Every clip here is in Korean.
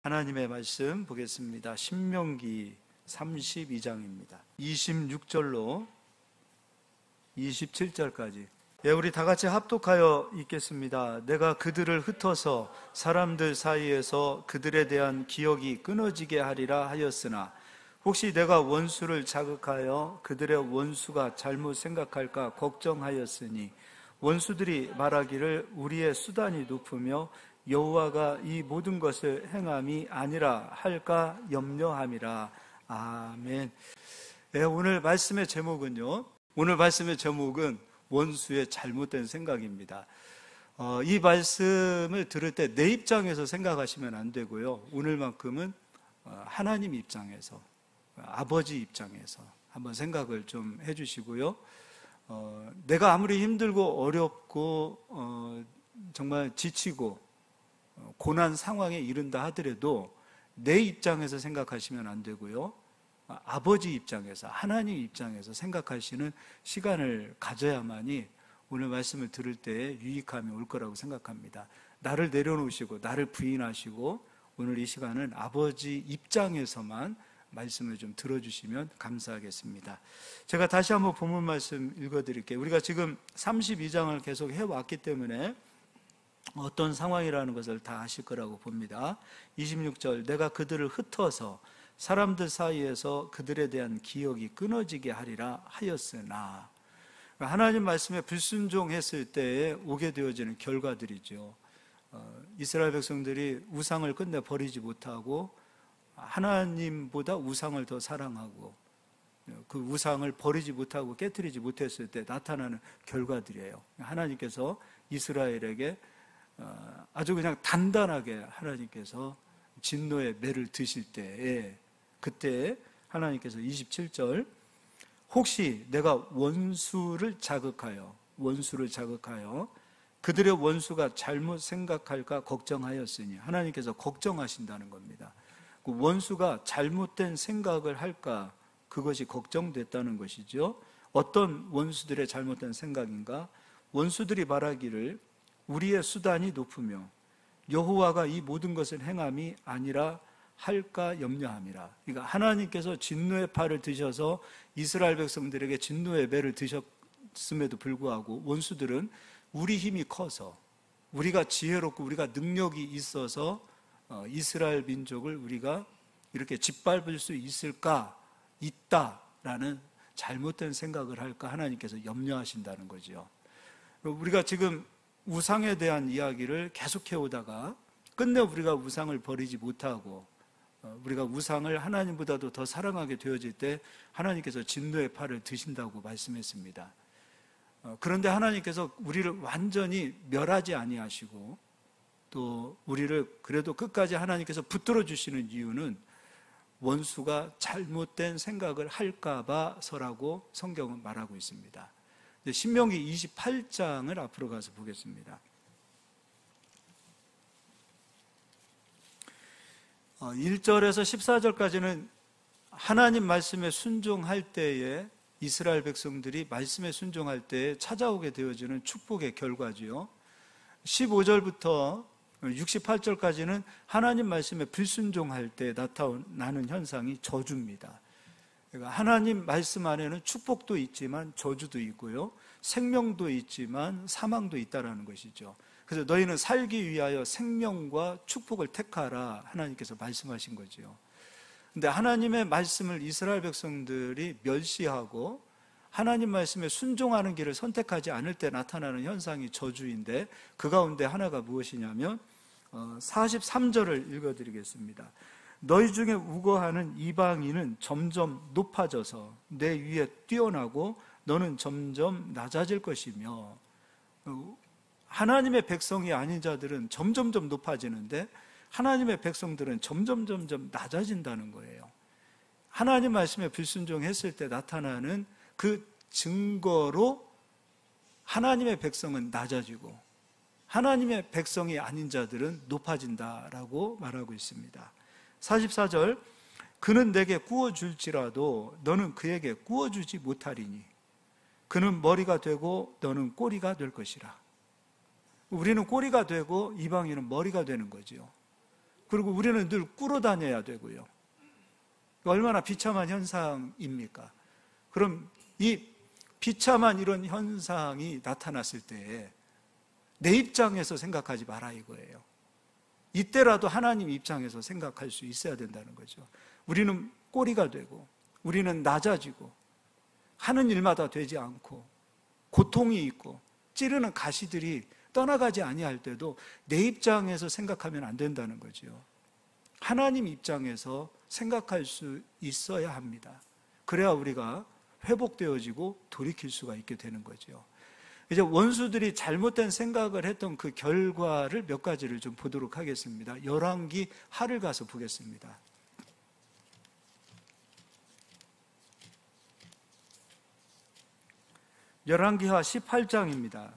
하나님의 말씀 보겠습니다. 신명기 32장입니다. 26절로 27절까지. 우리 다 같이 합독하여 읽겠습니다. 내가 그들을 흩어서 사람들 사이에서 그들에 대한 기억이 끊어지게 하리라 하였으나 혹시 내가 원수를 자극하여 그들의 원수가 잘못 생각할까 걱정하였으니 원수들이 말하기를 우리의 수단이 높으며 여호와가 이 모든 것을 행함이 아니라 할까 염려함이라. 아멘. 오늘 말씀의 제목은 원수의 잘못된 생각입니다. 이 말씀을 들을 때 내 입장에서 생각하시면 안 되고요. 오늘만큼은 하나님 입장에서, 아버지 입장에서 한번 생각을 좀 해주시고요. 내가 아무리 힘들고 어렵고 정말 지치고 고난 상황에 이른다 하더라도 내 입장에서 생각하시면 안 되고요. 아버지 입장에서, 하나님 입장에서 생각하시는 시간을 가져야만이 오늘 말씀을 들을 때 유익함이 올 거라고 생각합니다. 나를 내려놓으시고 나를 부인하시고 오늘 이 시간은 아버지 입장에서만 말씀을 좀 들어주시면 감사하겠습니다. 제가 다시 한번 본문 말씀 읽어드릴게요. 우리가 지금 32장을 계속 해왔기 때문에 어떤 상황이라는 것을 다 아실 거라고 봅니다. 26절, 내가 그들을 흩어서 사람들 사이에서 그들에 대한 기억이 끊어지게 하리라 하였으나, 하나님 말씀에 불순종했을 때에 오게 되어지는 결과들이죠. 이스라엘 백성들이 우상을 끝내 버리지 못하고 하나님보다 우상을 더 사랑하고 그 우상을 버리지 못하고 깨트리지 못했을 때 나타나는 결과들이에요. 하나님께서 이스라엘에게 아주 그냥 단단하게 하나님께서 진노의 매를 드실 때에, 그때 하나님께서 27절, 혹시 내가 원수를 자극하여 그들의 원수가 잘못 생각할까 걱정하였으니, 하나님께서 걱정하신다는 겁니다. 그 원수가 잘못된 생각을 할까, 그것이 걱정됐다는 것이죠. 어떤 원수들의 잘못된 생각인가? 원수들이 말하기를 우리의 수단이 높으며 여호와가 이 모든 것을 행함이 아니라 할까 염려함이라. 그러니까 하나님께서 진노의 팔을 드셔서 이스라엘 백성들에게 진노의 매를 드셨음에도 불구하고 원수들은 우리 힘이 커서, 우리가 지혜롭고 우리가 능력이 있어서 이스라엘 민족을 우리가 이렇게 짓밟을 수 있다라는 잘못된 생각을 할까 하나님께서 염려하신다는 거죠. 우리가 지금 우상에 대한 이야기를 계속해 오다가 끝내 우리가 우상을 버리지 못하고 우리가 우상을 하나님보다도 더 사랑하게 되어질 때 하나님께서 진노의 팔을 드신다고 말씀했습니다. 그런데 하나님께서 우리를 완전히 멸하지 아니하시고 또 우리를 그래도 끝까지 하나님께서 붙들어 주시는 이유는 원수가 잘못된 생각을 할까 봐서라고 성경은 말하고 있습니다. 신명기 28장을 앞으로 가서 보겠습니다. 1절에서 14절까지는 하나님 말씀에 순종할 때에, 이스라엘 백성들이 말씀에 순종할 때에 찾아오게 되어지는 축복의 결과지요. 15절부터 68절까지는 하나님 말씀에 불순종할 때 나타나는 현상이 저주입니다. 그러니까 하나님 말씀 안에는 축복도 있지만 저주도 있고요, 생명도 있지만 사망도 있다라는 것이죠. 그래서 너희는 살기 위하여 생명과 축복을 택하라 하나님께서 말씀하신 거죠. 근데 하나님의 말씀을 이스라엘 백성들이 멸시하고 하나님 말씀에 순종하는 길을 선택하지 않을 때 나타나는 현상이 저주인데, 그 가운데 하나가 무엇이냐면 43절을 읽어드리겠습니다. 너희 중에 우거하는 이방인은 점점 높아져서 내 위에 뛰어나고 너는 점점 낮아질 것이며, 하나님의 백성이 아닌 자들은 점점점 높아지는데 하나님의 백성들은 점점점 낮아진다는 거예요. 하나님 말씀에 불순종했을 때 나타나는 그 증거로 하나님의 백성은 낮아지고 하나님의 백성이 아닌 자들은 높아진다라고 말하고 있습니다. 44절, 그는 내게 구워줄지라도 너는 그에게 구워주지 못하리니 그는 머리가 되고 너는 꼬리가 될 것이라. 우리는 꼬리가 되고 이방인은 머리가 되는 거죠. 그리고 우리는 늘 꾸러 다녀야 되고요. 얼마나 비참한 현상입니까? 그럼 이 비참한 이런 현상이 나타났을 때 내 입장에서 생각하지 마라 이거예요. 이때라도 하나님 입장에서 생각할 수 있어야 된다는 거죠. 우리는 꼬리가 되고 우리는 낮아지고 하는 일마다 되지 않고 고통이 있고 찌르는 가시들이 떠나가지 아니할 때도 내 입장에서 생각하면 안 된다는 거죠. 하나님 입장에서 생각할 수 있어야 합니다. 그래야 우리가 회복되어지고 돌이킬 수가 있게 되는 거죠. 이제 원수들이 잘못된 생각을 했던 그 결과를 몇 가지를 좀 보도록 하겠습니다. 열왕기 하를 가서 보겠습니다. 열왕기하 18장입니다.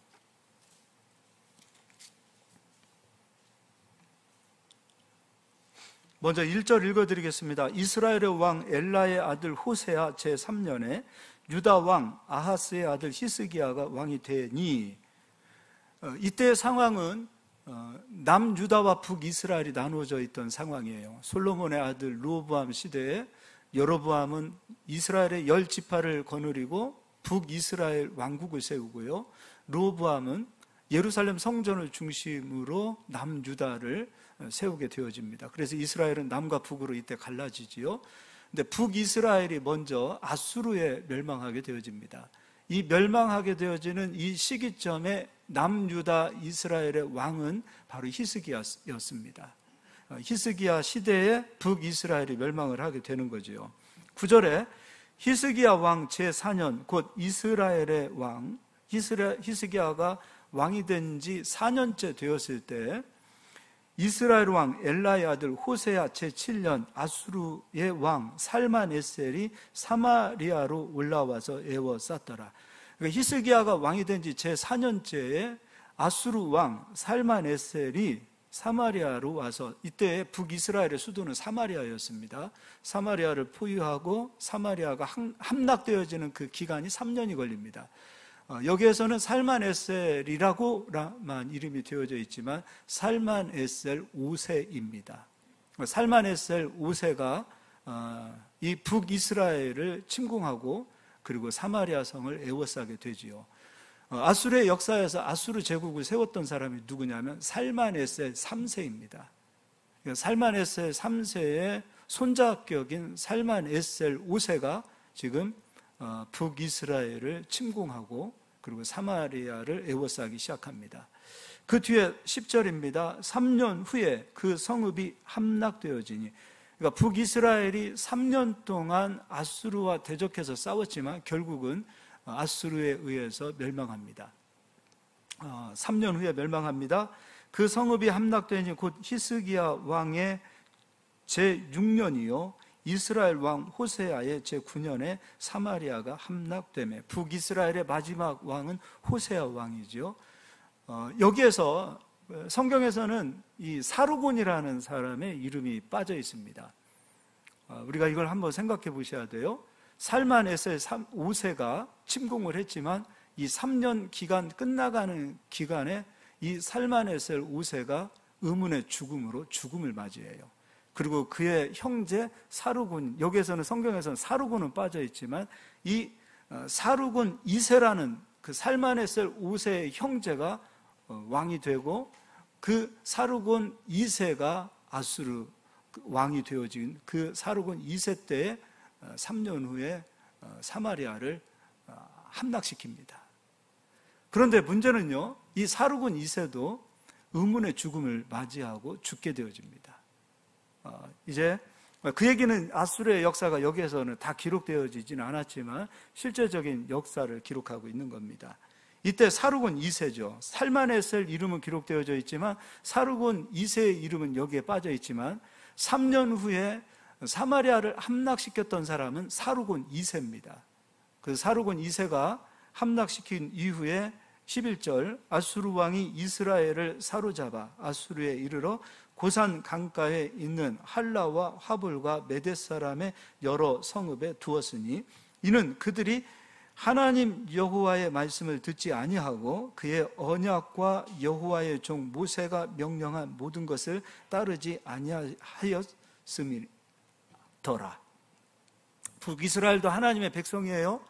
먼저 1절 읽어드리겠습니다. 이스라엘의 왕 엘라의 아들 호세아 제3년에 유다 왕 아하스의 아들 히스기야가 왕이 되니, 이때의 상황은 남유다와 북이스라엘이 나누어져 있던 상황이에요. 솔로몬의 아들 르호보암 시대에 여로보암은 이스라엘의 10지파를 거느리고 북이스라엘 왕국을 세우고요, 르호보암은 예루살렘 성전을 중심으로 남유다를 세우게 되어집니다. 그래서 이스라엘은 남과 북으로 이때 갈라지지요. 근데 북이스라엘이 먼저 아수르에 멸망하게 되어집니다. 이 멸망하게 되어지는 이 시기점에 남유다 이스라엘의 왕은 바로 히스기야였습니다. 히스기야 시대에 북이스라엘이 멸망을 하게 되는 거죠. 9절에 히스기야 왕 제4년 곧 이스라엘의 왕 히스기야가 왕이 된 지 4년째 되었을 때 이스라엘 왕 엘라의 아들 호세아 제7년 아수르의 왕 살만에셀이 사마리아로 올라와서 에워쌌더라. 그러니까 히스기야가 왕이 된 지 제4년째에 아수르 왕 살만에셀이 사마리아로 와서, 이때 북이스라엘의 수도는 사마리아였습니다. 사마리아를 포위하고 사마리아가 함락되어지는 그 기간이 3년이 걸립니다. 여기에서는 살만에셀이라고만 이름이 되어져 있지만 살만에셀 5세입니다. 살만에셀 5세가 이 북이스라엘을 침공하고 그리고 사마리아 성을 에워싸게 되지요. 아수르의 역사에서 아수르 제국을 세웠던 사람이 누구냐면 살만에셀 3세입니다. 살만에셀 3세의 손자격인 살만에셀 5세가 지금 북이스라엘을 침공하고 그리고 사마리아를 에워싸기 시작합니다. 그 뒤에 10절입니다. 3년 후에 그 성읍이 함락되어지니, 그러니까 북이스라엘이 3년 동안 아수르와 대적해서 싸웠지만 결국은 아수르에 의해서 멸망합니다. 3년 후에 멸망합니다. 그 성읍이 함락되니 곧 히스기야 왕의 제6년이요 이스라엘 왕 호세아의 제9년에 사마리아가 함락되매, 북이스라엘의 마지막 왕은 호세아 왕이죠. 여기에서 성경에서는 이 사르곤이라는 사람의 이름이 빠져 있습니다. 우리가 이걸 한번 생각해 보셔야 돼요. 살만에셀 5세가 침공을 했지만 이 3년 기간 끝나가는 기간에 이 살만에셀 5세가 의문의 죽음으로 죽음을 맞이해요. 그리고 그의 형제 사르곤, 여기에서는 성경에서는 사르곤은 빠져 있지만 이 사르곤 2세라는 그 살만에셀 5세의 형제가 왕이 되고, 그 사르곤 2세가 아수르 왕이 되어진 그 사르곤 2세 때에 3년 후에 사마리아를 함락시킵니다. 그런데 문제는요, 이 사르곤 2세도 의문의 죽음을 맞이하고 죽게 되어집니다. 이제 그 얘기는 아수르의 역사가 여기에서는 다 기록되어지지는 않았지만 실제적인 역사를 기록하고 있는 겁니다. 이때 사르곤 2세죠. 살만에셀 이름은 기록되어져 있지만 사르곤 2세의 이름은 여기에 빠져 있지만 3년 후에 사마리아를 함락시켰던 사람은 사르곤 2세입니다. 그 사르곤 2세가 함락시킨 이후에 11절 아수르 왕이 이스라엘을 사로잡아 아수르에 이르러 고산 강가에 있는 할라와 화볼과 메뎃 사람의 여러 성읍에 두었으니, 이는 그들이 하나님 여호와의 말씀을 듣지 아니하고 그의 언약과 여호와의 종 모세가 명령한 모든 것을 따르지 아니하였음이더라. 북이스라엘도 하나님의 백성이에요.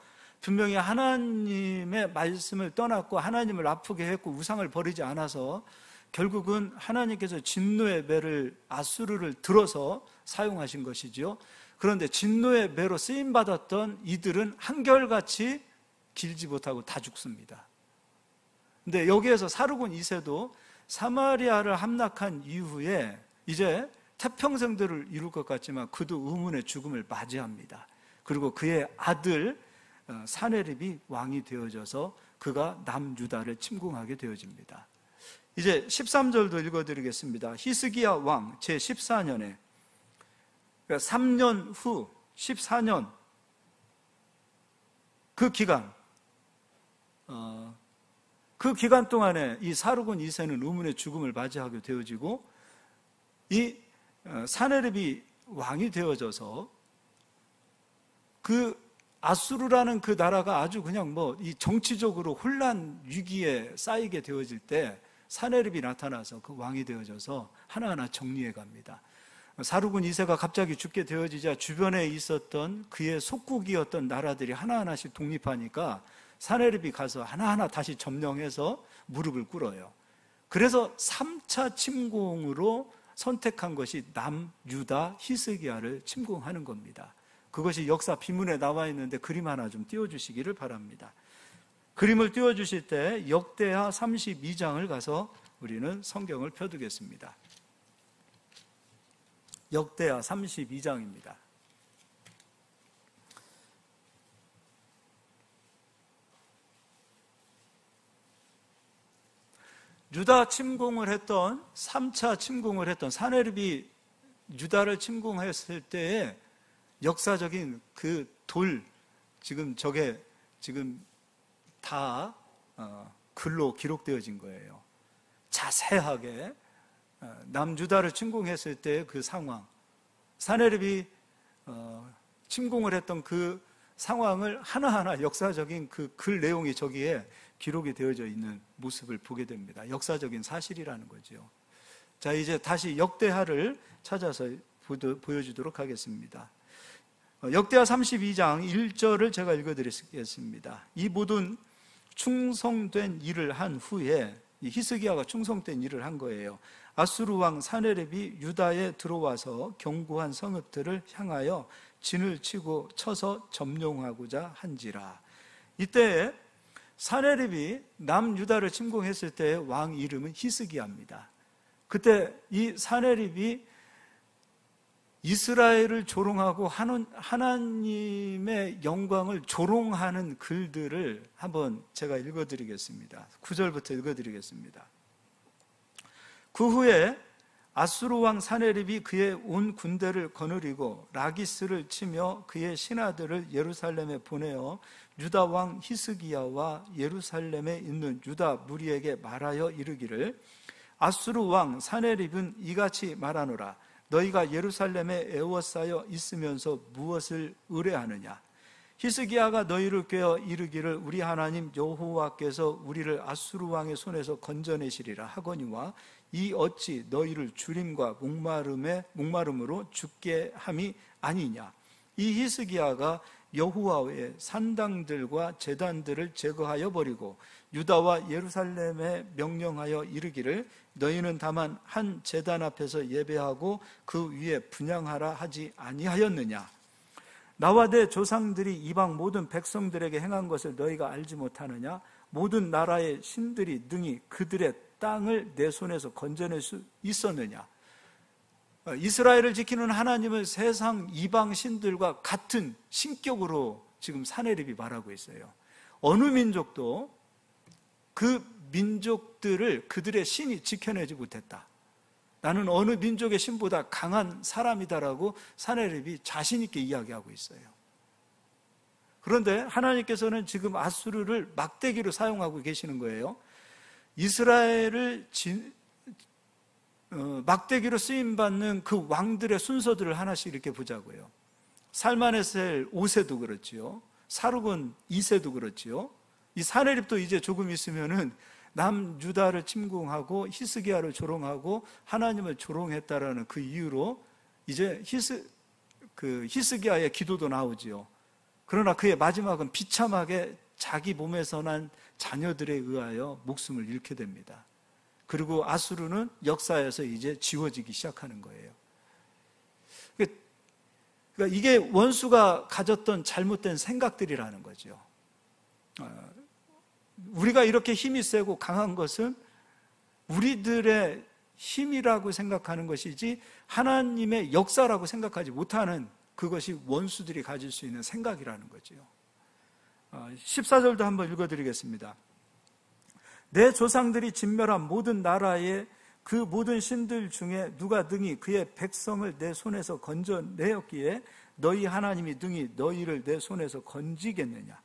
분명히 하나님의 말씀을 떠났고 하나님을 아프게 했고 우상을 버리지 않아서 결국은 하나님께서 진노의 매를 아수르를 들어서 사용하신 것이지요. 그런데 진노의 매로 쓰임받았던 이들은 한결같이 길지 못하고 다 죽습니다. 근데 여기에서 사르곤 2세도 사마리아를 함락한 이후에 이제 태평생들을 이룰 것 같지만 그도 의문의 죽음을 맞이합니다. 그리고 그의 아들 사네립이 왕이 되어져서 그가 남유다를 침공하게 되어집니다. 이제 13절도 읽어드리겠습니다. 히스기야 왕 제14년에 3년 후 14년 그 기간 동안에 이 사르곤 2세는 의문의 죽음을 맞이하게 되어지고 이 사네립이 왕이 되어져서 그 아수르라는 그 나라가 아주 그냥 이 정치적으로 혼란 위기에 쌓이게 되어질 때 사네립이 나타나서 그 왕이 되어져서 하나하나 정리해 갑니다. 사르곤 2세가 갑자기 죽게 되어지자 주변에 있었던 그의 속국이었던 나라들이 하나하나씩 독립하니까 사네립이 가서 하나하나 다시 점령해서 무릎을 꿇어요. 그래서 3차 침공으로 선택한 것이 남유다 히스기야를 침공하는 겁니다. 그것이 역사 비문에 나와 있는데 그림 하나 좀 띄워주시기를 바랍니다. 그림을 띄워주실 때 역대하 32장을 가서 우리는 성경을 펴두겠습니다. 역대하 32장입니다. 유다 침공을 했던 3차 침공을 했던 사네립이 유다를 침공했을 때의 역사적인 그 돌, 지금 저게 지금 다 글로 기록되어진 거예요. 자세하게 남유다를 침공했을 때 그 상황, 사네립이 침공을 했던 그 상황을 하나하나 역사적인 그 글 내용이 저기에 기록이 되어져 있는 모습을 보게 됩니다. 역사적인 사실이라는 거죠. 자, 이제 다시 역대하를 찾아서 보여주도록 하겠습니다. 역대하 32장 1절을 제가 읽어드리겠습니다. 이 모든 충성된 일을 한 후에 이 히스기야가 충성된 일을 한 거예요. 아수르 왕 사네립이 유다에 들어와서 견고한 성읍들을 향하여 진을 치고 쳐서 점령하고자 한지라. 이때 사네립이 남유다를 침공했을 때 왕 이름은 히스기야입니다. 그때 이 사네립이 이스라엘을 조롱하고 하나님의 영광을 조롱하는 글들을 한번 제가 읽어드리겠습니다. 9절부터 읽어드리겠습니다. 그 후에 아수르 왕 사네립이 그의 온 군대를 거느리고 라기스를 치며 그의 신하들을 예루살렘에 보내어 유다 왕 히스기야와 예루살렘에 있는 유다 무리에게 말하여 이르기를 아수르 왕 사네립은 이같이 말하노라. 너희가 예루살렘에 에워싸여 있으면서 무엇을 의뢰하느냐? 히스기야가 너희를 꾀어 이르기를 우리 하나님 여호와께서 우리를 아수르 왕의 손에서 건져내시리라 하거니와 이 어찌 너희를 주림과 목마름으로 죽게 함이 아니냐? 이 히스기야가 여호와의 산당들과 제단들을 제거하여 버리고 유다와 예루살렘에 명령하여 이르기를 너희는 다만 한 제단 앞에서 예배하고 그 위에 분향하라 하지 아니하였느냐? 나와 내 조상들이 이방 모든 백성들에게 행한 것을 너희가 알지 못하느냐? 모든 나라의 신들이 능히 그들의 땅을 내 손에서 건져낼 수 있었느냐? 이스라엘을 지키는 하나님을 세상 이방 신들과 같은 신격으로 지금 사네립이 말하고 있어요. 어느 민족도 그 민족들을 그들의 신이 지켜내지 못했다. 나는 어느 민족의 신보다 강한 사람이다라고 사네립이 자신 있게 이야기하고 있어요. 그런데 하나님께서는 지금 아수르를 막대기로 사용하고 계시는 거예요. 이스라엘을 막대기로 쓰임받는 그 왕들의 순서들을 하나씩 이렇게 보자고요. 살마네셀 5세도 그렇지요. 사르곤 2세도 그렇지요. 이 사내립도 이제 조금 있으면은 남유다를 침공하고 히스기야를 조롱하고 하나님을 조롱했다라는 그 이유로 이제 히스기야의 기도도 나오지요. 그러나 그의 마지막은 비참하게 자기 몸에서 난 자녀들에 의하여 목숨을 잃게 됩니다. 그리고 아수르는 역사에서 이제 지워지기 시작하는 거예요. 그러니까 이게 원수가 가졌던 잘못된 생각들이라는 거죠. 우리가 이렇게 힘이 세고 강한 것은 우리들의 힘이라고 생각하는 것이지 하나님의 역사라고 생각하지 못하는 그것이 원수들이 가질 수 있는 생각이라는 거죠. 14절도 한번 읽어드리겠습니다. 내 조상들이 진멸한 모든 나라의 그 모든 신들 중에 누가 능히 그의 백성을 내 손에서 건져내었기에 너희 하나님이 능히 너희를 내 손에서 건지겠느냐.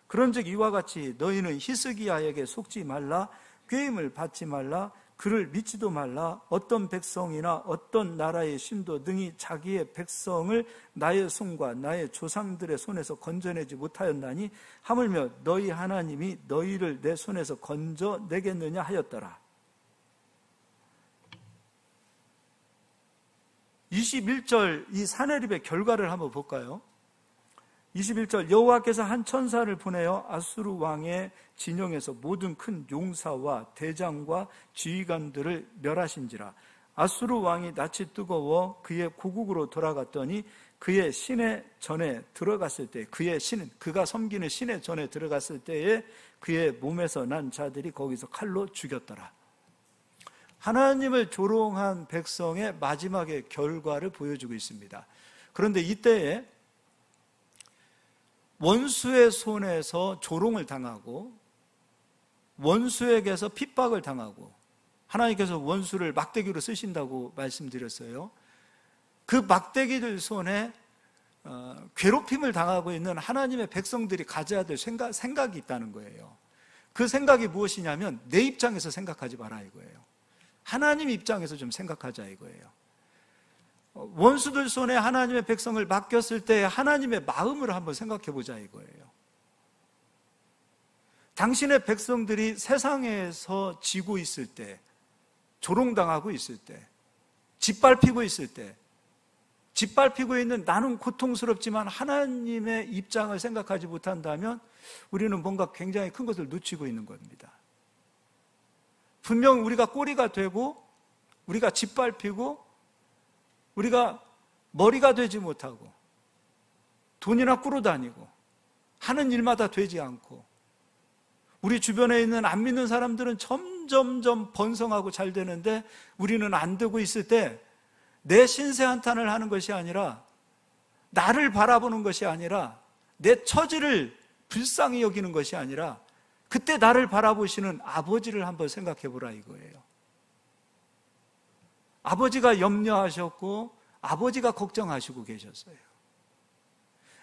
그런즉 이와 같이 너희는 히스기야에게 속지 말라, 꾀임을 받지 말라, 그를 믿지도 말라. 어떤 백성이나 어떤 나라의 신도 능히 자기의 백성을 나의 손과 나의 조상들의 손에서 건져내지 못하였나니 하물며 너희 하나님이 너희를 내 손에서 건져내겠느냐 하였더라. 21절 이 사내립의 결과를 한번 볼까요? 21절 여호와께서 한 천사를 보내어 아수르 왕의 진영에서 모든 큰 용사와 대장과 지휘관들을 멸하신지라. 아수르 왕이 낯이 뜨거워 그의 고국으로 돌아갔더니 그의 신의 전에 들어갔을 때, 그의 신은 그가 섬기는 신의 전에 들어갔을 때에 그의 몸에서 난 자들이 거기서 칼로 죽였더라. 하나님을 조롱한 백성의 마지막의 결과를 보여주고 있습니다. 그런데 이때에 원수의 손에서 조롱을 당하고 원수에게서 핍박을 당하고 하나님께서 원수를 막대기로 쓰신다고 말씀드렸어요. 그 막대기들 손에 괴롭힘을 당하고 있는 하나님의 백성들이 가져야 될 생각이 있다는 거예요. 그 생각이 무엇이냐면 내 입장에서 생각하지 마라 이거예요. 하나님 입장에서 좀 생각하자 이거예요. 원수들 손에 하나님의 백성을 맡겼을 때 하나님의 마음을 한번 생각해 보자 이거예요. 당신의 백성들이 세상에서 지고 있을 때, 조롱당하고 있을 때, 짓밟히고 있을 때, 짓밟히고 있는 나는 고통스럽지만 하나님의 입장을 생각하지 못한다면 우리는 뭔가 굉장히 큰 것을 놓치고 있는 겁니다. 분명 우리가 꼬리가 되고 우리가 짓밟히고 우리가 머리가 되지 못하고 돈이나 꾸러 다니고 하는 일마다 되지 않고 우리 주변에 있는 안 믿는 사람들은 점점점 번성하고 잘 되는데 우리는 안 되고 있을 때 내 신세 한탄을 하는 것이 아니라 나를 바라보는 것이 아니라 내 처지를 불쌍히 여기는 것이 아니라 그때 나를 바라보시는 아버지를 한번 생각해 보라 이거예요. 아버지가 염려하셨고 아버지가 걱정하시고 계셨어요.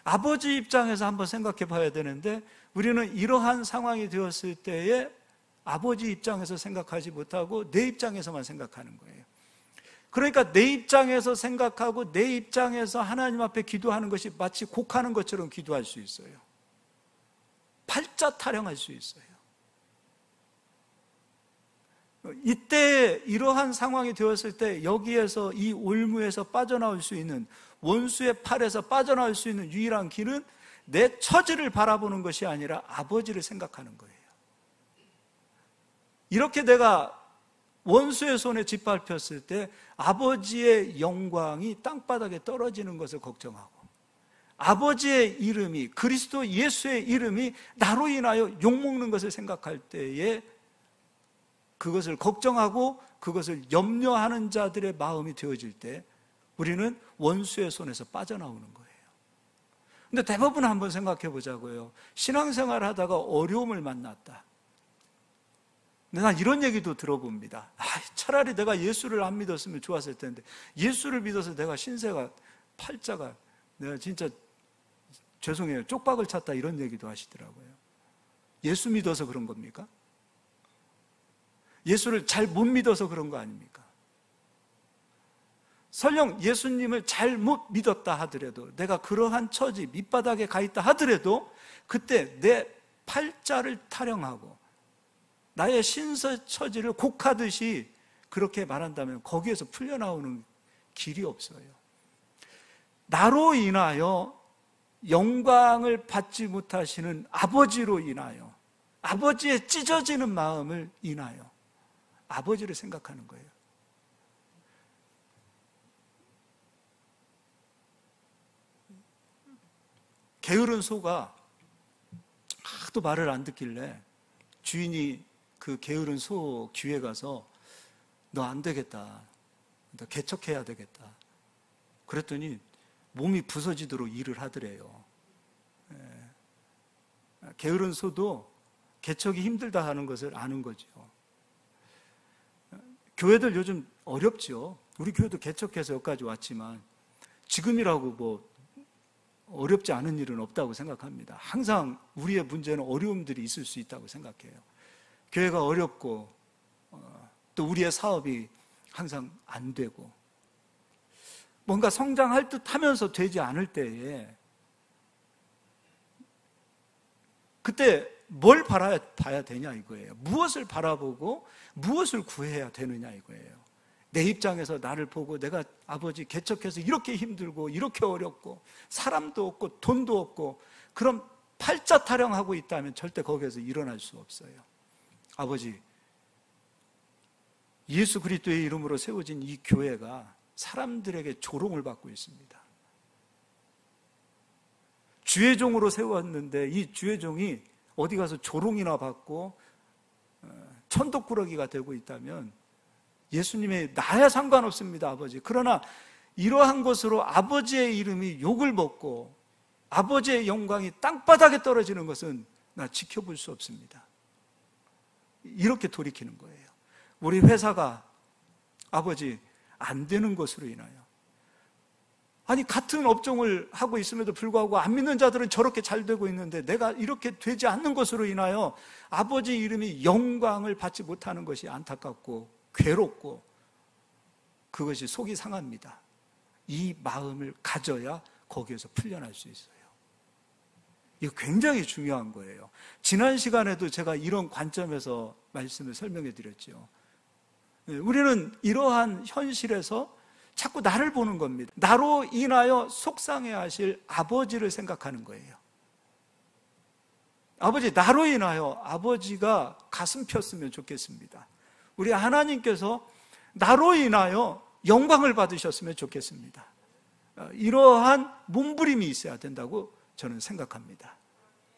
아버지 입장에서 한번 생각해 봐야 되는데 우리는 이러한 상황이 되었을 때에 아버지 입장에서 생각하지 못하고 내 입장에서만 생각하는 거예요. 그러니까 내 입장에서 생각하고 내 입장에서 하나님 앞에 기도하는 것이 마치 곡하는 것처럼 기도할 수 있어요. 팔자 타령할 수 있어요. 이때 이러한 상황이 되었을 때 여기에서 이 올무에서 빠져나올 수 있는 원수의 팔에서 빠져나올 수 있는 유일한 길은 내 처지를 바라보는 것이 아니라 아버지를 생각하는 거예요. 이렇게 내가 원수의 손에 짓밟혔을 때 아버지의 영광이 땅바닥에 떨어지는 것을 걱정하고 아버지의 이름이 그리스도 예수의 이름이 나로 인하여 욕먹는 것을 생각할 때에 그것을 걱정하고 그것을 염려하는 자들의 마음이 되어질 때 우리는 원수의 손에서 빠져나오는 거예요. 근데 대부분 한번 생각해 보자고요. 신앙생활 하다가 어려움을 만났다. 근데 난 이런 얘기도 들어봅니다. 차라리 내가 예수를 안 믿었으면 좋았을 텐데 예수를 믿어서 내가 신세가 팔자가 내가 진짜 죄송해요. 쪽박을 찼다 이런 얘기도 하시더라고요. 예수 믿어서 그런 겁니까? 예수를 잘 못 믿어서 그런 거 아닙니까? 설령 예수님을 잘못 믿었다 하더라도, 내가 그러한 처지 밑바닥에 가 있다 하더라도 그때 내 팔자를 타령하고 나의 신서 처지를 곡하듯이 그렇게 말한다면 거기에서 풀려나오는 길이 없어요. 나로 인하여 영광을 받지 못하시는 아버지로 인하여, 아버지의 찢어지는 마음을 인하여 아버지를 생각하는 거예요. 게으른 소가 하도 말을 안 듣길래 주인이 그 게으른 소 귀에 가서 너 안 되겠다, 너 개척해야 되겠다 그랬더니 몸이 부서지도록 일을 하더래요. 게으른 소도 개척이 힘들다 하는 것을 아는 거죠. 교회들 요즘 어렵죠. 우리 교회도 개척해서 여기까지 왔지만 지금이라고 뭐 어렵지 않은 일은 없다고 생각합니다. 항상 우리의 문제는 어려움들이 있을 수 있다고 생각해요. 교회가 어렵고 또 우리의 사업이 항상 안 되고 뭔가 성장할 듯 하면서 되지 않을 때에 그때 뭘 바라봐야 되냐 이거예요. 무엇을 바라보고 무엇을 구해야 되느냐 이거예요. 내 입장에서 나를 보고 내가 아버지 개척해서 이렇게 힘들고 이렇게 어렵고 사람도 없고 돈도 없고 그럼 팔자 타령하고 있다면 절대 거기에서 일어날 수 없어요. 아버지, 예수 그리스도의 이름으로 세워진 이 교회가 사람들에게 조롱을 받고 있습니다. 주의 종으로 세웠는데 이 주의 종이 어디 가서 조롱이나 받고 천독꾸러기가 되고 있다면 예수님의 나야 상관없습니다, 아버지. 그러나 이러한 것으로 아버지의 이름이 욕을 먹고 아버지의 영광이 땅바닥에 떨어지는 것은 나 지켜볼 수 없습니다. 이렇게 돌이키는 거예요. 우리 회사가 아버지 안 되는 것으로 인하여, 아니 같은 업종을 하고 있음에도 불구하고 안 믿는 자들은 저렇게 잘 되고 있는데 내가 이렇게 되지 않는 것으로 인하여 아버지 이름이 영광을 받지 못하는 것이 안타깝고 괴롭고 그것이 속이 상합니다. 이 마음을 가져야 거기에서 풀려날 수 있어요. 이거 굉장히 중요한 거예요. 지난 시간에도 제가 이런 관점에서 말씀을 설명해 드렸죠. 우리는 이러한 현실에서 자꾸 나를 보는 겁니다. 나로 인하여 속상해 하실 아버지를 생각하는 거예요. 아버지, 나로 인하여 아버지가 가슴 폈으면 좋겠습니다. 우리 하나님께서 나로 인하여 영광을 받으셨으면 좋겠습니다. 이러한 몸부림이 있어야 된다고 저는 생각합니다.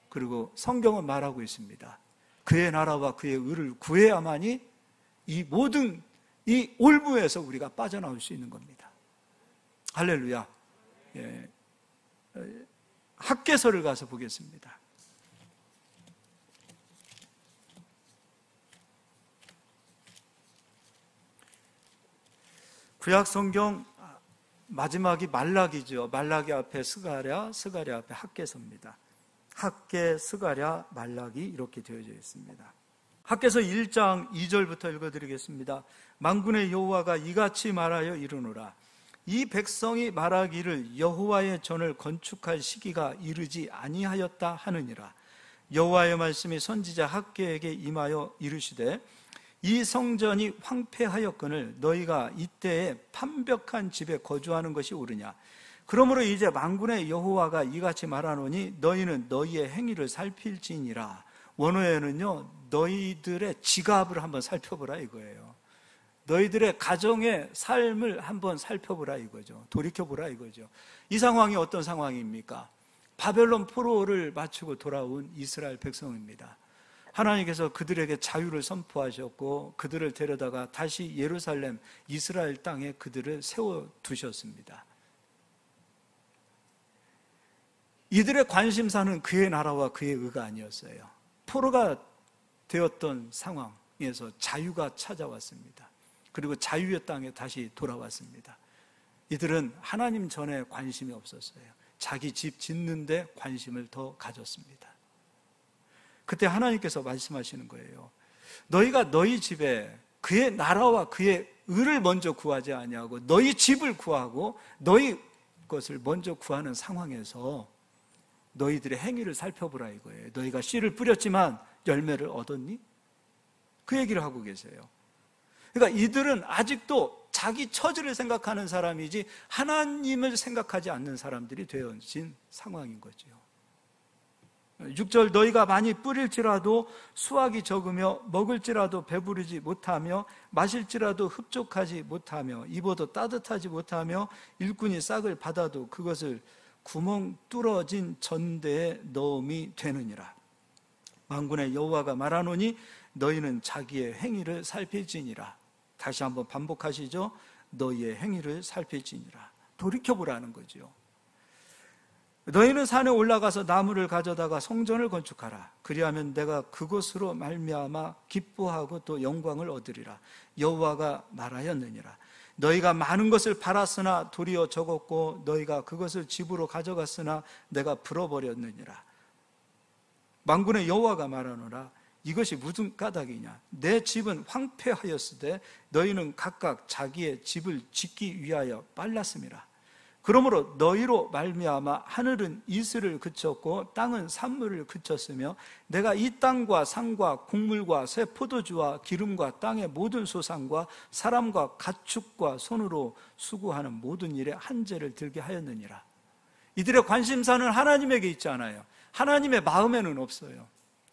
그리고 성경은 말하고 있습니다. 그의 나라와 그의 의를 구해야만이 이 모든 이 올무에서 우리가 빠져나올 수 있는 겁니다. 할렐루야. 예. 학개서를 가서 보겠습니다. 구약 성경 마지막이 말라기죠. 말라기 앞에 스가랴, 스가랴 앞에 학개서입니다. 학개, 스가랴, 말라기 이렇게 되어져 있습니다. 학개서 1장 2절부터 읽어드리겠습니다. 만군의 여호와가 이같이 말하여 이르노라. 이 백성이 말하기를 여호와의 전을 건축할 시기가 이르지 아니하였다 하느니라. 여호와의 말씀이 선지자 학개에게 임하여 이르시되 이 성전이 황폐하였거늘 너희가 이때에 판벽한 집에 거주하는 것이 옳으냐. 그러므로 이제 만군의 여호와가 이같이 말하노니 너희는 너희의 행위를 살필지니라. 원어에는요, 너희들의 지갑을 한번 살펴보라 이거예요. 너희들의 가정의 삶을 한번 살펴보라 이거죠. 돌이켜보라 이거죠. 이 상황이 어떤 상황입니까? 바벨론 포로를 마치고 돌아온 이스라엘 백성입니다. 하나님께서 그들에게 자유를 선포하셨고 그들을 데려다가 다시 예루살렘 이스라엘 땅에 그들을 세워두셨습니다. 이들의 관심사는 그의 나라와 그의 의가 아니었어요. 포로가 되었던 상황에서 자유가 찾아왔습니다. 그리고 자유의 땅에 다시 돌아왔습니다. 이들은 하나님 전에 관심이 없었어요. 자기 집 짓는 데 관심을 더 가졌습니다. 그때 하나님께서 말씀하시는 거예요. 너희가 너희 집에 그의 나라와 그의 의를 먼저 구하지 아니하고 너희 집을 구하고 너희 것을 먼저 구하는 상황에서 너희들의 행위를 살펴보라 이거예요. 너희가 씨를 뿌렸지만 열매를 얻었니? 그 얘기를 하고 계세요. 그러니까 이들은 아직도 자기 처지를 생각하는 사람이지 하나님을 생각하지 않는 사람들이 되어진 상황인 거죠. 6절 너희가 많이 뿌릴지라도 수확이 적으며 먹을지라도 배부르지 못하며 마실지라도 흡족하지 못하며 입어도 따뜻하지 못하며 일꾼이 싹을 받아도 그것을 구멍 뚫어진 전대에 넣음이 되느니라. 만군의 여호와가 말하노니 너희는 자기의 행위를 살필지니라. 다시 한번 반복하시죠. 너희의 행위를 살필지니라. 돌이켜보라는 거죠. 너희는 산에 올라가서 나무를 가져다가 성전을 건축하라. 그리하면 내가 그것으로 말미암아 기뻐하고 또 영광을 얻으리라. 여호와가 말하였느니라. 너희가 많은 것을 팔았으나 도리어 적었고 너희가 그것을 집으로 가져갔으나 내가 풀어버렸느니라. 만군의 여호와가 말하노라. 이것이 무슨 까닭이냐? 내 집은 황폐하였으되 너희는 각각 자기의 집을 짓기 위하여 빨랐음이라. 그러므로 너희로 말미암아 하늘은 이슬을 그쳤고 땅은 산물을 그쳤으며 내가 이 땅과 산과 곡물과 새 포도주와 기름과 땅의 모든 소산과 사람과 가축과 손으로 수고하는 모든 일에 한죄를 들게 하였느니라. 이들의 관심사는 하나님에게 있지 않아요. 하나님의 마음에는 없어요.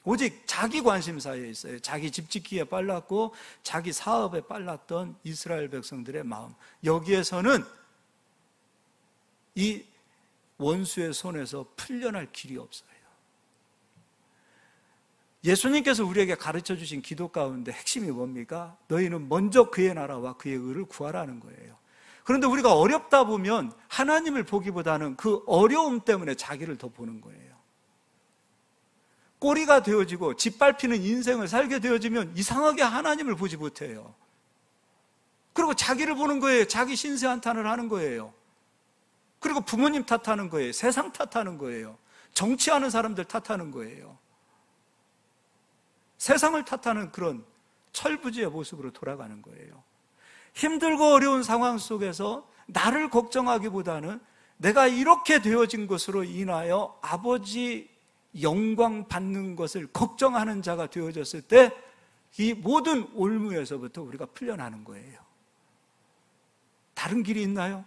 오직 자기 관심사에 있어요. 자기 집 짓기에 빨랐고 자기 사업에 빨랐던 이스라엘 백성들의 마음, 여기에서는 이 원수의 손에서 풀려날 길이 없어요. 예수님께서 우리에게 가르쳐 주신 기도 가운데 핵심이 뭡니까? 너희는 먼저 그의 나라와 그의 의를 구하라는 거예요. 그런데 우리가 어렵다 보면 하나님을 보기보다는 그 어려움 때문에 자기를 더 보는 거예요. 꼬리가 되어지고 짓밟히는 인생을 살게 되어지면 이상하게 하나님을 보지 못해요. 그리고 자기를 보는 거예요. 자기 신세 한탄을 하는 거예요. 그리고 부모님 탓하는 거예요. 세상 탓하는 거예요. 정치하는 사람들 탓하는 거예요. 세상을 탓하는 그런 철부지의 모습으로 돌아가는 거예요. 힘들고 어려운 상황 속에서 나를 걱정하기보다는 내가 이렇게 되어진 것으로 인하여 아버지 영광 받는 것을 걱정하는 자가 되어졌을 때 이 모든 올무에서부터 우리가 풀려나는 거예요. 다른 길이 있나요?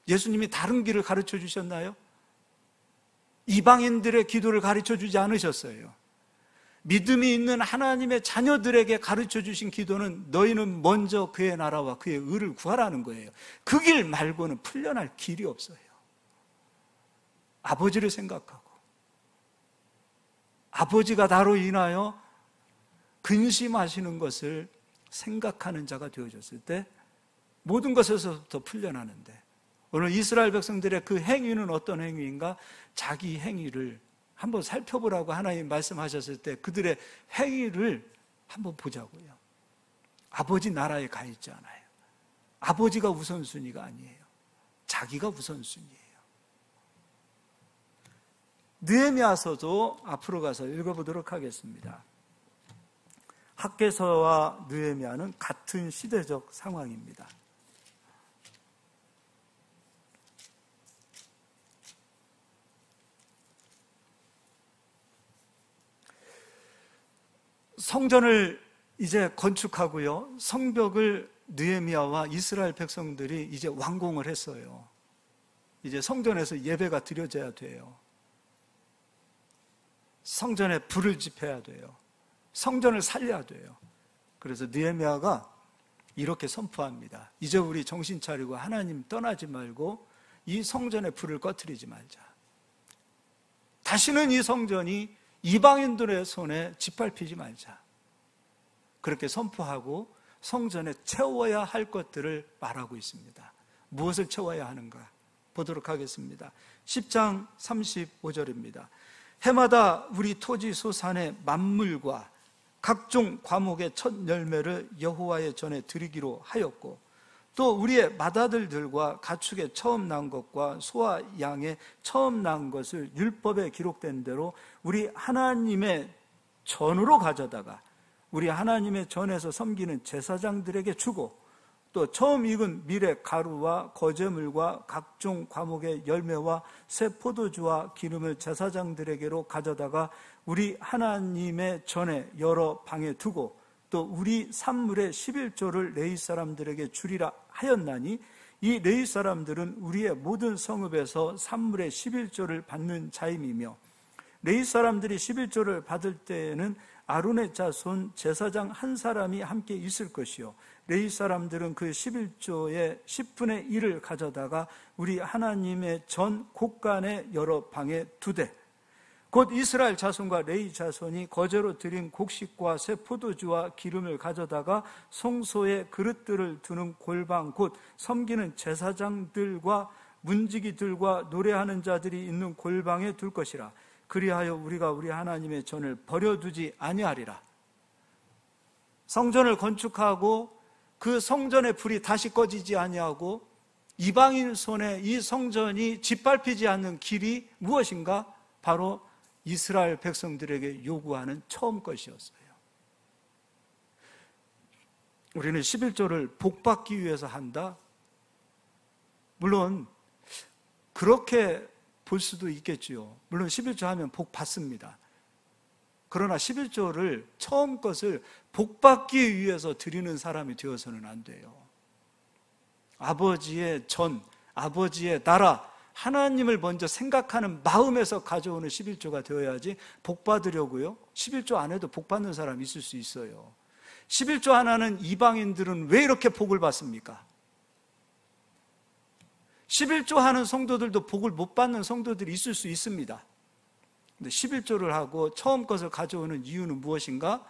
예수님이 다른 길을 가르쳐 주셨나요? 이방인들의 기도를 가르쳐 주지 않으셨어요. 믿음이 있는 하나님의 자녀들에게 가르쳐 주신 기도는 너희는 먼저 그의 나라와 그의 의를 구하라는 거예요. 그 길 말고는 풀려날 길이 없어요. 아버지를 생각하고 아버지가 나로 인하여 근심하시는 것을 생각하는 자가 되어졌을 때 모든 것에서부터 풀려나는데, 오늘 이스라엘 백성들의 그 행위는 어떤 행위인가? 자기 행위를 한번 살펴보라고 하나님 말씀하셨을 때 그들의 행위를 한번 보자고요. 아버지 나라에 가 있지 않아요. 아버지가 우선순위가 아니에요. 자기가 우선순위예요. 느헤미야서도 앞으로 가서 읽어보도록 하겠습니다. 학개서와 느헤미야는 같은 시대적 상황입니다. 성전을 이제 건축하고요, 성벽을 느헤미야와 이스라엘 백성들이 이제 완공을 했어요. 이제 성전에서 예배가 드려져야 돼요. 성전에 불을 지펴야 돼요. 성전을 살려야 돼요. 그래서 느헤미야가 이렇게 선포합니다. 이제 우리 정신 차리고 하나님 떠나지 말고 이 성전에 불을 꺼트리지 말자. 다시는 이 성전이 이방인들의 손에 짓밟히지 말자. 그렇게 선포하고 성전에 채워야 할 것들을 말하고 있습니다. 무엇을 채워야 하는가 보도록 하겠습니다. 10장 35절입니다. 해마다 우리 토지 소산의 만물과 각종 과목의 첫 열매를 여호와의 전에 드리기로 하였고, 또 우리의 맏아들들과 가축의 처음 난 것과 소와 양의 처음 난 것을 율법에 기록된 대로 우리 하나님의 전으로 가져다가 우리 하나님의 전에서 섬기는 제사장들에게 주고, 또 처음 익은 밀의 가루와 거제물과 각종 과목의 열매와 새 포도주와 기름을 제사장들에게로 가져다가 우리 하나님의 전에 여러 방에 두고 또 우리 산물의 11조를 레위 사람들에게 주리라 하였나니 이 레위 사람들은 우리의 모든 성읍에서 산물의 11조를 받는 자임이며 레위 사람들이 11조를 받을 때에는 아론의 자손 제사장 한 사람이 함께 있을 것이요 레위 사람들은 그 11조의 10분의 1을 가져다가 우리 하나님의 전 곳간의 여러 방에 두되 곧 이스라엘 자손과 레위 자손이 거제로 드린 곡식과 새 포도주와 기름을 가져다가 성소에 그릇들을 두는 골방 곧 섬기는 제사장들과 문지기들과 노래하는 자들이 있는 골방에 둘 것이라. 그리하여 우리가 우리 하나님의 전을 버려두지 아니하리라. 성전을 건축하고 그 성전의 불이 다시 꺼지지 아니하고 이방인 손에 이 성전이 짓밟히지 않는 길이 무엇인가? 바로 이스라엘 백성들에게 요구하는 처음 것이었어요. 우리는 11조를 복받기 위해서 한다? 물론 그렇게 볼 수도 있겠지요. 물론 11조 하면 복 받습니다. 그러나 11조를 처음 것을 복받기 위해서 드리는 사람이 되어서는 안 돼요. 아버지의 전, 아버지의 나라, 하나님을 먼저 생각하는 마음에서 가져오는 11조가 되어야지 복 받으려고요. 11조 안 해도 복 받는 사람이 있을 수 있어요. 11조 하나는 이방인들은 왜 이렇게 복을 받습니까? 11조 하는 성도들도 복을 못 받는 성도들이 있을 수 있습니다. 근데 11조를 하고 처음 것을 가져오는 이유는 무엇인가?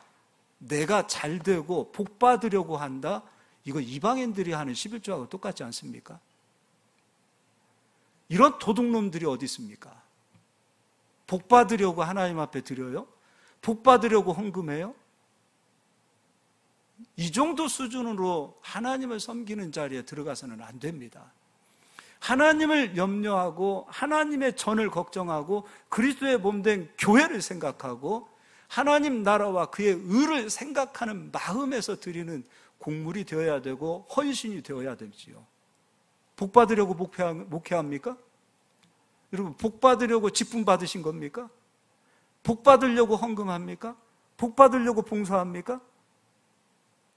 내가 잘 되고 복 받으려고 한다? 이거 이방인들이 하는 11조하고 똑같지 않습니까? 이런 도둑놈들이 어디 있습니까? 복 받으려고 하나님 앞에 드려요? 복 받으려고 헌금해요? 이 정도 수준으로 하나님을 섬기는 자리에 들어가서는 안 됩니다. 하나님을 염려하고 하나님의 전을 걱정하고 그리스도의 몸된 교회를 생각하고 하나님 나라와 그의 의를 생각하는 마음에서 드리는 곡물이 되어야 되고 헌신이 되어야 되지요. 복 받으려고 목회합니까? 여러분, 복 받으려고 직분 받으신 겁니까? 복 받으려고 헌금합니까? 복 받으려고 봉사합니까?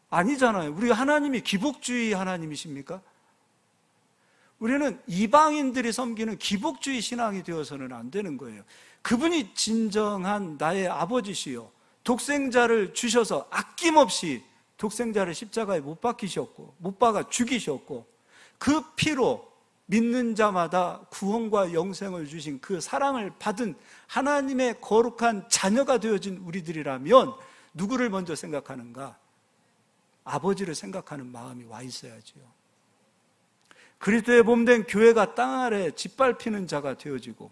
아니잖아요. 우리 하나님이 기복주의 하나님이십니까? 우리는 이방인들이 섬기는 기복주의 신앙이 되어서는 안 되는 거예요. 그분이 진정한 나의 아버지시요 독생자를 주셔서 아낌없이 독생자를 십자가에 못 박히셨고 못 박아 죽이셨고 그 피로 믿는 자마다 구원과 영생을 주신 그 사랑을 받은 하나님의 거룩한 자녀가 되어진 우리들이라면 누구를 먼저 생각하는가? 아버지를 생각하는 마음이 와 있어야지요. 그리스도의 몸된 교회가 땅 아래 짓밟히는 자가 되어지고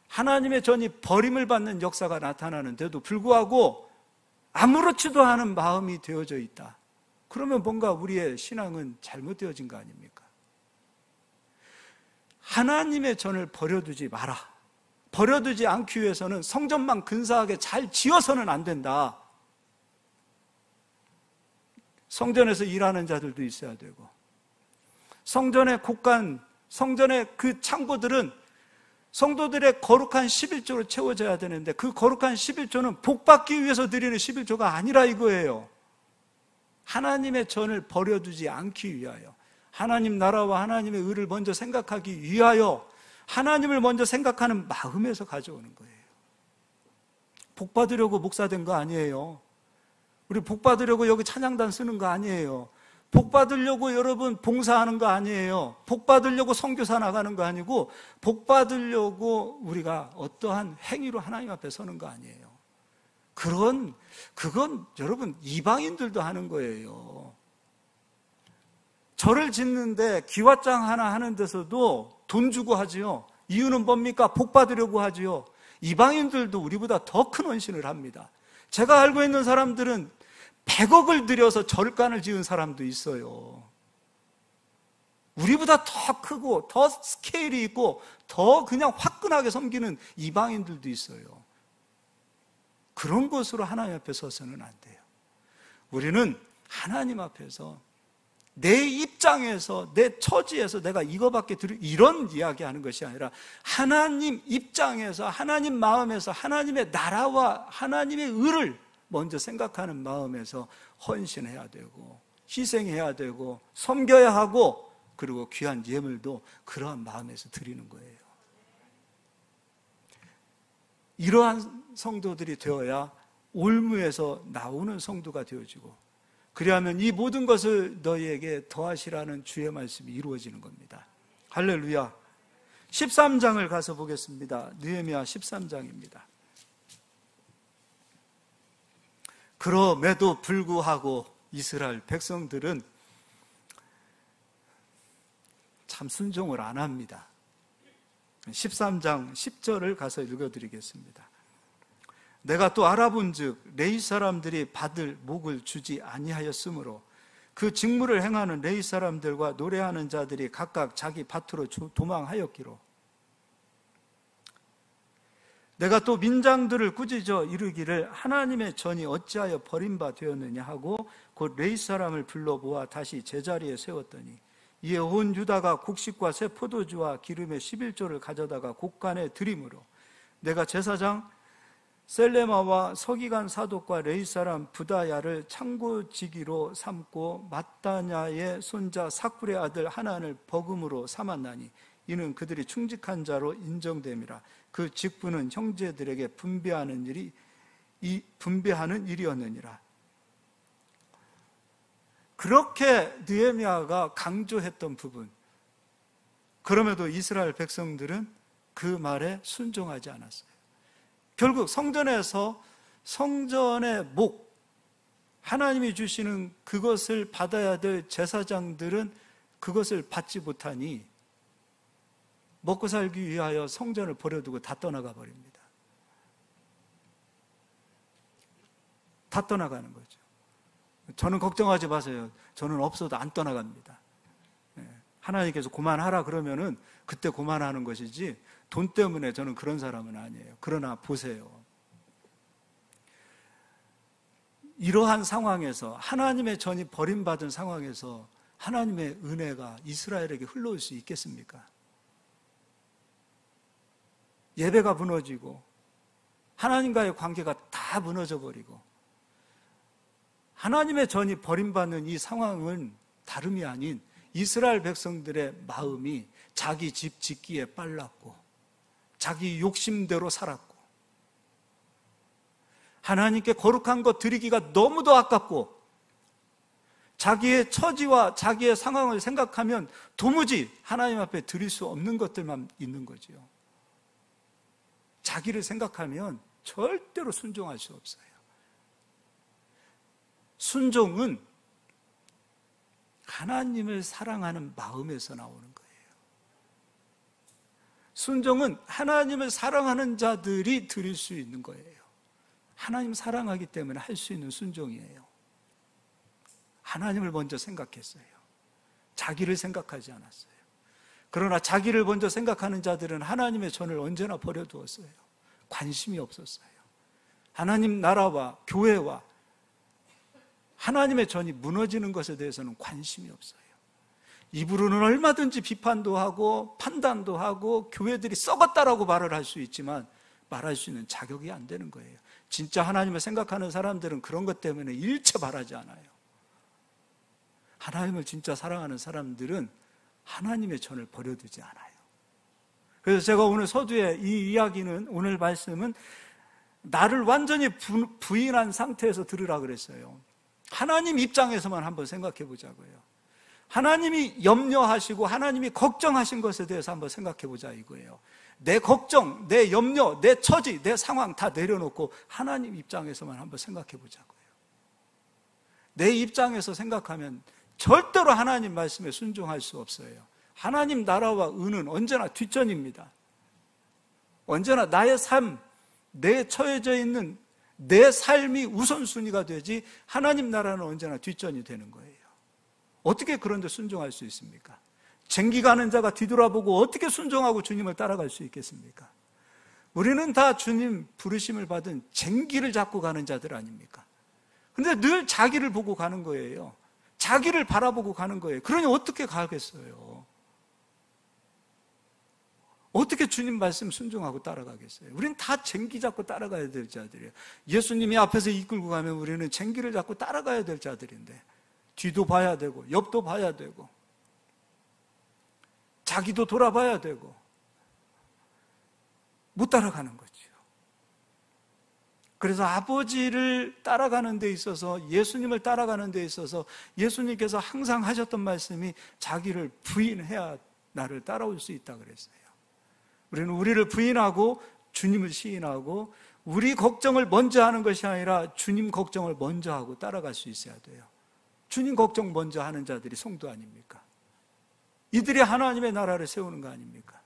하나님의 전이 버림을 받는 역사가 나타나는데도 불구하고 아무렇지도 않은 마음이 되어져 있다. 그러면 뭔가 우리의 신앙은 잘못되어진 거 아닙니까? 하나님의 전을 버려두지 마라. 버려두지 않기 위해서는 성전만 근사하게 잘 지어서는 안 된다. 성전에서 일하는 자들도 있어야 되고 성전의 곳간, 성전의 그 창고들은 성도들의 거룩한 11조로 채워져야 되는데 그 거룩한 11조는 복받기 위해서 드리는 11조가 아니라 이거예요. 하나님의 전을 버려두지 않기 위하여 하나님 나라와 하나님의 의를 먼저 생각하기 위하여 하나님을 먼저 생각하는 마음에서 가져오는 거예요. 복 받으려고 목사 된 거 아니에요. 우리 복 받으려고 여기 찬양단 쓰는 거 아니에요. 복 받으려고 여러분 봉사하는 거 아니에요. 복 받으려고 선교사 나가는 거 아니고 복 받으려고 우리가 어떠한 행위로 하나님 앞에 서는 거 아니에요. 그건 여러분 이방인들도 하는 거예요. 절을 짓는데 기와장 하나 하는 데서도 돈 주고 하지요. 이유는 뭡니까? 복 받으려고 하지요. 이방인들도 우리보다 더 큰 헌신을 합니다. 제가 알고 있는 사람들은 100억을 들여서 절간을 지은 사람도 있어요. 우리보다 더 크고 더 스케일이 있고 더 그냥 화끈하게 섬기는 이방인들도 있어요. 그런 것으로 하나님 앞에 서서는 안 돼요. 우리는 하나님 앞에서 내 입장에서, 내 처지에서 내가 이거밖에 이런 이야기하는 것이 아니라 하나님 입장에서, 하나님 마음에서, 하나님의 나라와 하나님의 의를 먼저 생각하는 마음에서 헌신해야 되고 희생해야 되고 섬겨야 하고, 그리고 귀한 예물도 그러한 마음에서 드리는 거예요. 이러한 성도들이 되어야 올무에서 나오는 성도가 되어지고, 그리하면 이 모든 것을 너희에게 더하시라는 주의 말씀이 이루어지는 겁니다. 할렐루야. 13장을 가서 보겠습니다. 느헤미야 13장입니다. 그럼에도 불구하고 이스라엘 백성들은 참 순종을 안 합니다. 13장 10절을 가서 읽어드리겠습니다. 내가 또 알아본즉 레위 사람들이 받을 목을 주지 아니하였으므로 그 직무를 행하는 레위 사람들과 노래하는 자들이 각각 자기 밭으로 도망하였기로, 내가 또 민장들을 꾸짖어 이르기를 하나님의 전이 어찌하여 버림바 되었느냐 하고 곧 레위 사람을 불러 모아 다시 제자리에 세웠더니, 이에 온 유다가 곡식과 새 포도주와 기름의 11조를 가져다가 곡간에 드림으로 내가 제사장 셀레마와 서기관 사독과 레위 사람 부다야를 창고지기로 삼고 마따냐의 손자 사쿨의 아들 하난을 버금으로 삼았나니 이는 그들이 충직한 자로 인정됨이라. 그 직분은 형제들에게 분배하는 일이었느니라. 그렇게 느헤미야가 강조했던 부분, 그럼에도 이스라엘 백성들은 그 말에 순종하지 않았어요. 결국 성전에서 성전의 목, 하나님이 주시는 그것을 받아야 될 제사장들은 그것을 받지 못하니 먹고 살기 위하여 성전을 버려두고 다 떠나가 버립니다. 다 떠나가는 거죠. 저는 걱정하지 마세요. 저는 없어도 안 떠나갑니다. 하나님께서 고만하라 그러면은 그때 고만하는 것이지, 돈 때문에 저는 그런 사람은 아니에요. 그러나 보세요. 이러한 상황에서, 하나님의 전이 버림받은 상황에서 하나님의 은혜가 이스라엘에게 흘러올 수 있겠습니까? 예배가 무너지고 하나님과의 관계가 다 무너져 버리고 하나님의 전이 버림받는 이 상황은 다름이 아닌 이스라엘 백성들의 마음이 자기 집 짓기에 빨랐고 자기 욕심대로 살았고 하나님께 거룩한 것 드리기가 너무도 아깝고 자기의 처지와 자기의 상황을 생각하면 도무지 하나님 앞에 드릴 수 없는 것들만 있는 거지요. 자기를 생각하면 절대로 순종할 수 없어요. 순종은 하나님을 사랑하는 마음에서 나오는 거예요. 순종은 하나님을 사랑하는 자들이 드릴 수 있는 거예요. 하나님 사랑하기 때문에 할 수 있는 순종이에요. 하나님을 먼저 생각했어요. 자기를 생각하지 않았어요. 그러나 자기를 먼저 생각하는 자들은 하나님의 전을 언제나 버려두었어요. 관심이 없었어요. 하나님 나라와 교회와 하나님의 전이 무너지는 것에 대해서는 관심이 없어요. 입으로는 얼마든지 비판도 하고 판단도 하고 교회들이 썩었다라고 말을 할 수 있지만 말할 수 있는 자격이 안 되는 거예요. 진짜 하나님을 생각하는 사람들은 그런 것 때문에 일체 말하지 않아요. 하나님을 진짜 사랑하는 사람들은 하나님의 전을 버려두지 않아요. 그래서 제가 오늘 서두에 이 이야기는, 오늘 말씀은 나를 완전히 부인한 상태에서 들으라 그랬어요. 하나님 입장에서만 한번 생각해 보자고요. 하나님이 염려하시고 하나님이 걱정하신 것에 대해서 한번 생각해 보자 이거예요. 내 걱정, 내 염려, 내 처지, 내 상황 다 내려놓고 하나님 입장에서만 한번 생각해 보자고요. 내 입장에서 생각하면 절대로 하나님 말씀에 순종할 수 없어요. 하나님 나라와 의는 언제나 뒷전입니다. 언제나 나의 삶, 내 처해져 있는 내 삶이 우선순위가 되지 하나님 나라는 언제나 뒷전이 되는 거예요. 어떻게 그런데 순종할 수 있습니까? 쟁기가는 자가 뒤돌아보고 어떻게 순종하고 주님을 따라갈 수 있겠습니까? 우리는 다 주님 부르심을 받은 쟁기를 잡고 가는 자들 아닙니까? 근데 늘 자기를 보고 가는 거예요. 자기를 바라보고 가는 거예요. 그러니 어떻게 가겠어요? 어떻게 주님 말씀 순종하고 따라가겠어요? 우리는 다 쟁기 잡고 따라가야 될 자들이에요. 예수님이 앞에서 이끌고 가면 우리는 쟁기를 잡고 따라가야 될 자들인데, 뒤도 봐야 되고 옆도 봐야 되고 자기도 돌아봐야 되고 못 따라가는 거죠. 그래서 아버지를 따라가는 데 있어서, 예수님을 따라가는 데 있어서 예수님께서 항상 하셨던 말씀이 자기를 부인해야 나를 따라올 수 있다 그랬어요. 우리는 우리를 부인하고 주님을 시인하고 우리 걱정을 먼저 하는 것이 아니라 주님 걱정을 먼저 하고 따라갈 수 있어야 돼요. 주님 걱정 먼저 하는 자들이 성도 아닙니까? 이들이 하나님의 나라를 세우는 거 아닙니까?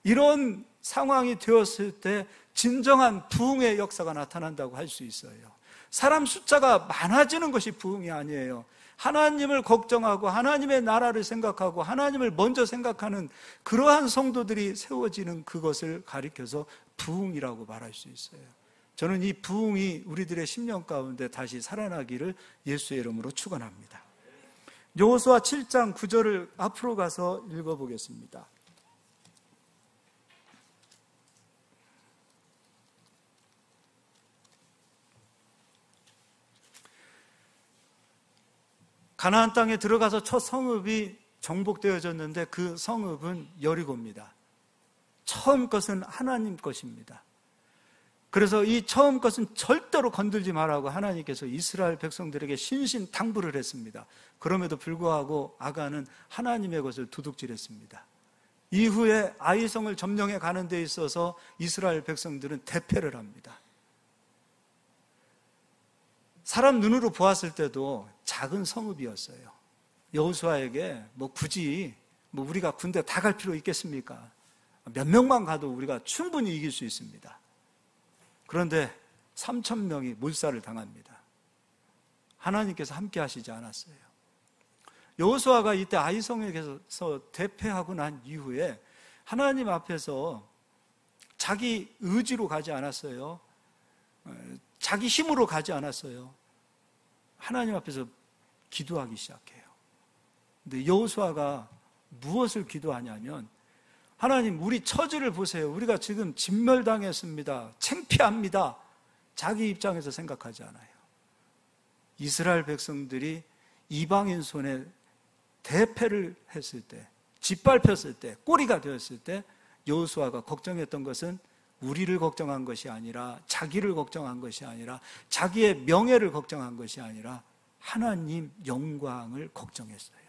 이런 상황이 되었을 때 진정한 부흥의 역사가 나타난다고 할 수 있어요. 사람 숫자가 많아지는 것이 부흥이 아니에요. 하나님을 걱정하고 하나님의 나라를 생각하고 하나님을 먼저 생각하는 그러한 성도들이 세워지는 그것을 가리켜서 부흥이라고 말할 수 있어요. 저는 이 부흥이 우리들의 심령 가운데 다시 살아나기를 예수의 이름으로 축원합니다. 여호수아 7장 9절을 앞으로 가서 읽어보겠습니다. 가나안 땅에 들어가서 첫 성읍이 정복되어졌는데 그 성읍은 여리고입니다. 처음 것은 하나님 것입니다. 그래서 이 처음 것은 절대로 건들지 말라고 하나님께서 이스라엘 백성들에게 신신당부를 했습니다. 그럼에도 불구하고 아간은 하나님의 것을 도둑질했습니다. 이후에 아이성을 점령해 가는 데 있어서 이스라엘 백성들은 대패를 합니다. 사람 눈으로 보았을 때도 작은 성읍이었어요. 여호수아에게 굳이 우리가 군대 다 갈 필요 있겠습니까? 몇 명만 가도 우리가 충분히 이길 수 있습니다. 그런데 3,000명이 몰살을 당합니다. 하나님께서 함께 하시지 않았어요. 여호수아가 이때 아이성에게서 대패하고 난 이후에 하나님 앞에서 자기 의지로 가지 않았어요. 자기 힘으로 가지 않았어요. 하나님 앞에서 기도하기 시작해요. 근데 여호수아가 무엇을 기도하냐면, 하나님, 우리 처지를 보세요. 우리가 지금 진멸당했습니다. 창피합니다. 자기 입장에서 생각하지 않아요. 이스라엘 백성들이 이방인 손에 대패를 했을 때, 짓밟혔을 때, 꼬리가 되었을 때 여호수아가 걱정했던 것은 우리를 걱정한 것이 아니라, 자기를 걱정한 것이 아니라, 자기의 명예를 걱정한 것이 아니라 하나님 영광을 걱정했어요.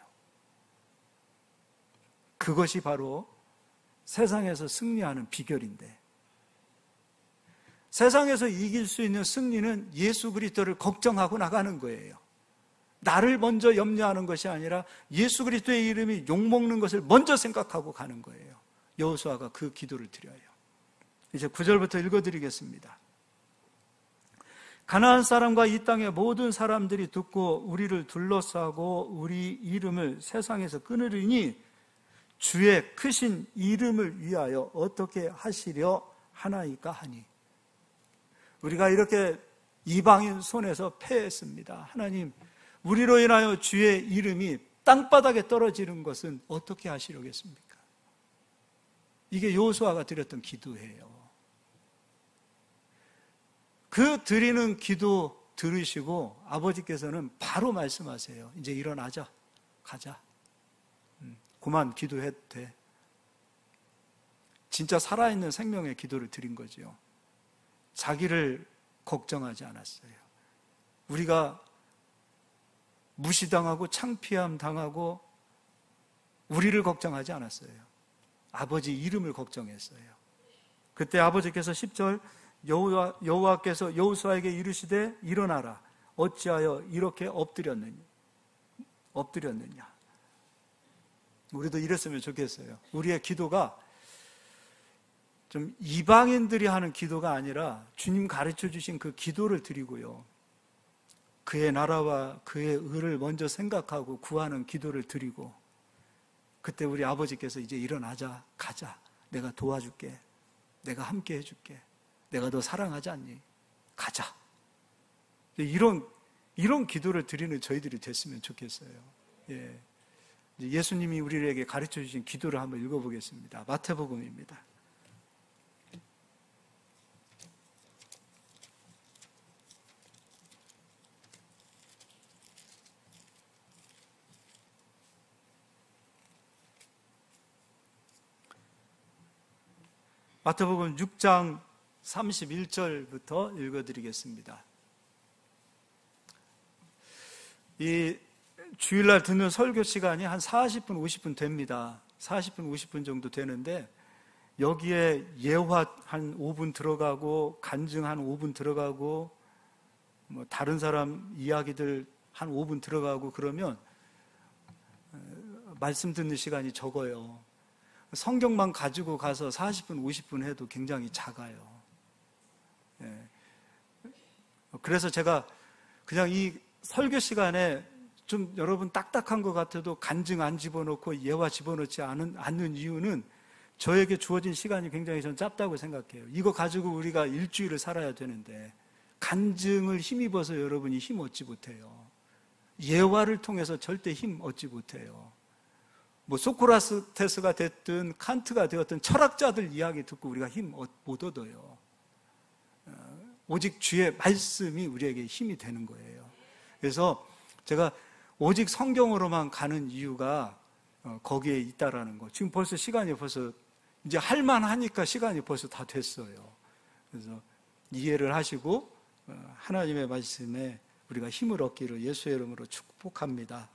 그것이 바로 세상에서 승리하는 비결인데, 세상에서 이길 수 있는 승리는 예수 그리스도를 걱정하고 나가는 거예요. 나를 먼저 염려하는 것이 아니라 예수 그리스도의 이름이 욕먹는 것을 먼저 생각하고 가는 거예요. 여호수아가 그 기도를 드려요. 이제 9절부터 읽어드리겠습니다. 가나안 사람과 이 땅의 모든 사람들이 듣고 우리를 둘러싸고 우리 이름을 세상에서 끊으리니 주의 크신 이름을 위하여 어떻게 하시려 하나이까 하니. 우리가 이렇게 이방인 손에서 패했습니다. 하나님, 우리로 인하여 주의 이름이 땅바닥에 떨어지는 것은 어떻게 하시려겠습니까? 이게 여호수아가 드렸던 기도예요. 그 드리는 기도 들으시고 아버지께서는 바로 말씀하세요. 이제 일어나자, 가자. 그만 기도해도 돼. 진짜 살아있는 생명의 기도를 드린 거죠. 자기를 걱정하지 않았어요. 우리가 무시당하고 창피함 당하고 우리를 걱정하지 않았어요. 아버지 이름을 걱정했어요. 그때 아버지께서 10절 여호와께서 여호수아에게 이르시되 일어나라. 어찌하여 이렇게 엎드렸느냐. 우리도 이랬으면 좋겠어요. 우리의 기도가 좀 이방인들이 하는 기도가 아니라 주님 가르쳐 주신 그 기도를 드리고요, 그의 나라와 그의 의를 먼저 생각하고 구하는 기도를 드리고, 그때 우리 아버지께서 이제 일어나자, 가자, 내가 도와줄게, 내가 함께 해줄게, 내가 너 사랑하지 않니? 가자. 이런 기도를 드리는 저희들이 됐으면 좋겠어요. 예. 예수님이 우리에게 가르쳐 주신 기도를 한번 읽어보겠습니다. 마태복음입니다. 마태복음 6장 31절부터 읽어드리겠습니다. 이 주일날 듣는 설교 시간이 한 40분, 50분 됩니다. 40분, 50분 정도 되는데 여기에 예화 한 5분 들어가고 간증 한 5분 들어가고 뭐 다른 사람 이야기들 한 5분 들어가고 그러면 말씀 듣는 시간이 적어요. 성경만 가지고 가서 40분, 50분 해도 굉장히 작아요. 예. 그래서 제가 그냥 이 설교 시간에 좀 여러분 딱딱한 것 같아도 간증 안 집어넣고 예화 집어넣지 않는 이유는 저에게 주어진 시간이 굉장히 전 짧다고 생각해요. 이거 가지고 우리가 일주일을 살아야 되는데 간증을 힘입어서 여러분이 힘 얻지 못해요. 예화를 통해서 절대 힘 얻지 못해요. 뭐 소크라테스가 됐든 칸트가 되었든 철학자들 이야기 듣고 우리가 힘 못 얻어요. 오직 주의 말씀이 우리에게 힘이 되는 거예요. 그래서 제가 오직 성경으로만 가는 이유가 거기에 있다라는 거. 지금 벌써 시간이 벌써 이제 할만하니까 시간이 벌써 다 됐어요. 그래서 이해를 하시고 하나님의 말씀에 우리가 힘을 얻기를 예수의 이름으로 축복합니다.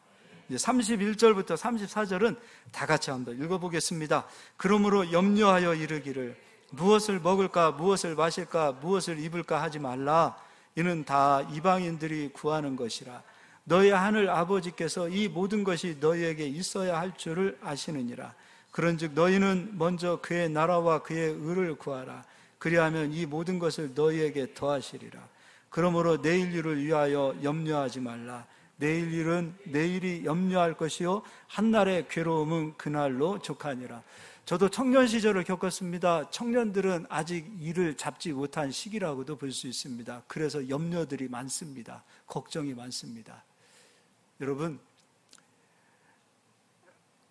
이제 31절부터 34절은 다 같이 한번 읽어보겠습니다. 그러므로 염려하여 이르기를 무엇을 먹을까 무엇을 마실까 무엇을 입을까 하지 말라. 이는 다 이방인들이 구하는 것이라. 너희 하늘 아버지께서 이 모든 것이 너희에게 있어야 할 줄을 아시느니라. 그런즉 너희는 먼저 그의 나라와 그의 의를 구하라. 그리하면 이 모든 것을 너희에게 더하시리라. 그러므로 내일 일을 위하여 염려하지 말라. 내일 일은 내일이 염려할 것이요 한날의 괴로움은 그날로 족하니라. 저도 청년 시절을 겪었습니다. 청년들은 아직 일을 잡지 못한 시기라고도 볼 수 있습니다. 그래서 염려들이 많습니다. 걱정이 많습니다. 여러분,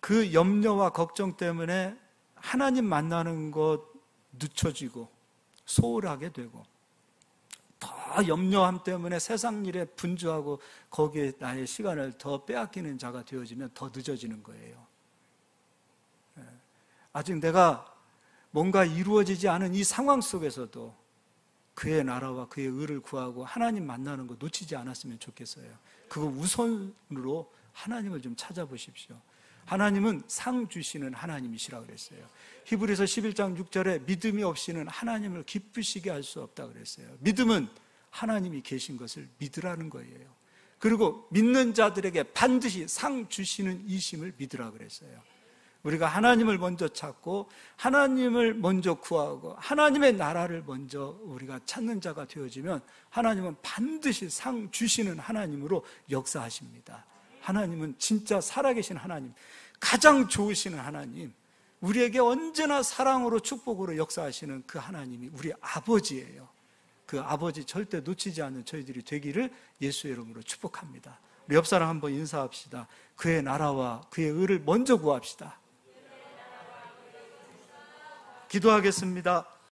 그 염려와 걱정 때문에 하나님 만나는 것 늦춰지고 소홀하게 되고 더 염려함 때문에 세상 일에 분주하고 거기에 나의 시간을 더 빼앗기는 자가 되어지면 더 늦어지는 거예요. 아직 내가 뭔가 이루어지지 않은 이 상황 속에서도 그의 나라와 그의 의를 구하고 하나님 만나는 거 놓치지 않았으면 좋겠어요. 그거 우선으로 하나님을 좀 찾아보십시오. 하나님은 상 주시는 하나님이시라 그랬어요. 히브리서 11장 6절에 믿음이 없이는 하나님을 기쁘시게 할 수 없다 그랬어요. 믿음은 하나님이 계신 것을 믿으라는 거예요. 그리고 믿는 자들에게 반드시 상 주시는 이심을 믿으라 그랬어요. 우리가 하나님을 먼저 찾고 하나님을 먼저 구하고 하나님의 나라를 먼저 우리가 찾는 자가 되어지면 하나님은 반드시 상 주시는 하나님으로 역사하십니다. 하나님은 진짜 살아계신 하나님, 가장 좋으시는 하나님, 우리에게 언제나 사랑으로 축복으로 역사하시는 그 하나님이 우리 아버지예요. 그 아버지 절대 놓치지 않는 저희들이 되기를 예수의 이름으로 축복합니다. 우리 옆사람 한번 인사합시다. 그의 나라와 그의 의를 먼저 구합시다. 기도하겠습니다.